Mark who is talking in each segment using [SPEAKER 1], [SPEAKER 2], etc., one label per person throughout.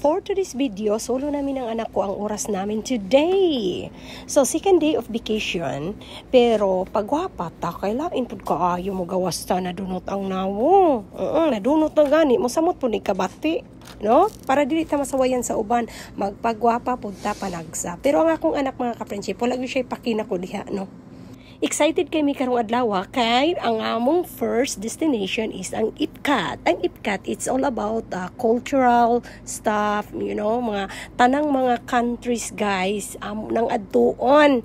[SPEAKER 1] for today's video, solo namin ng anak ko ang oras namin today. So, second day of vacation. Pero, pagwapat, kailain po kaayo mo gawas ta, nadunot ang nawo. Nadunot na gani, mo samot po ni kabati. No? Para dili ta masawayan sa uban, magpagwapa punta panagsa. Pero ang akong anak mga ka-friendship, wala gyud siya ipakina ko diha, no? Excited kami karong adlaw kay ang among first destination is ang Ipcat. Ang Ipcat, it's all about cultural stuff, you know, mga tanang mga countries, guys, nang adtuon.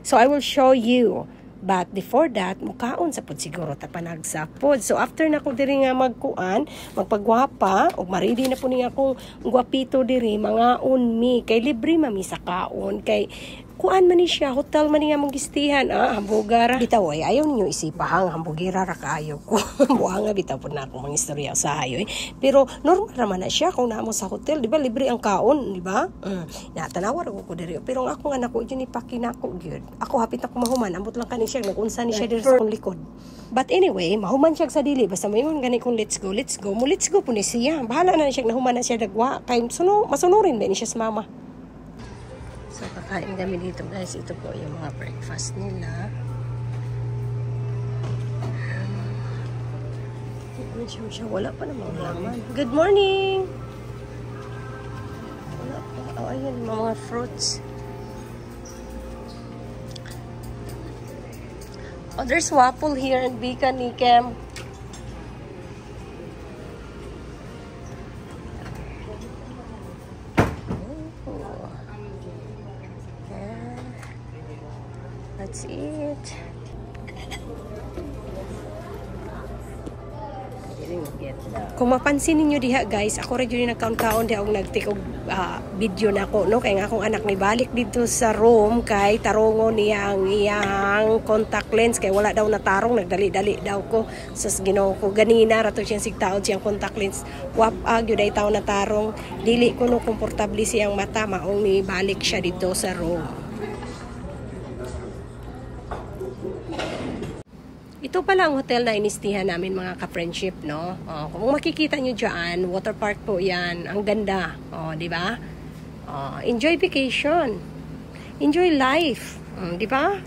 [SPEAKER 1] So I will show you. But before that, mukaon sa pod siguro ta panagsapod. So after na ko diri nga magpagwapa, og maridi na po niya akong gwapito diri, mga unmi kay libre mami sa kaon kay kuan man ni siya, hotel man niya mong gistihan, hambugara. Bitaw ay ayaw ninyo isipahang hambugera ra kaayo ko. Buanga bitaw po na akong mga istorya sa ayo. Pero normal naman na siya kung naamo sa hotel, di ba libre ang kaon, di ba? Natanawar ko diri. Pero ang akong anak ko yun ipakina ko gyud. Ako hapit na kumahuman, ambot lang kani siya nagunsa ni siya diri sa akong likod. But anyway, mahuman siya sa dili basta mayon gani kung let's go. Mo let's go po ni siya. Bahala na siya nahuman na siya dagwa kay masunurin ba ni siya sa mama. So, kakain kami dito, guys. Ito po yung mga breakfast nila. Wala pa namang laman. Good morning! Wala pa. Oh, ayun, mga fruits. Oh, there's waffle here in Bika, Nikem. That's it. Kung mapansin ninyo diha, guys, ako rin yun nagkaon-kaon diha og nagtik og video na ko, no? Kaya nga akong anak ni balik dito sa room kay tarongon niya ang iyang contact lens kay wala daw natarong, nagdali-dali daw ko. Sus Ginoo ko ganina rato siyang sigtaod siyang contact lens. Wap gyud ay taw natarong. Dili ko no komportable siyang mata, maong ni balik siya dito sa room. Ito pala ang hotel na inistihan namin mga ka-friendship, no? Kung makikita nyo dyan, water park po yan. Ang ganda. Di ba? Enjoy vacation. Enjoy life. Di ba?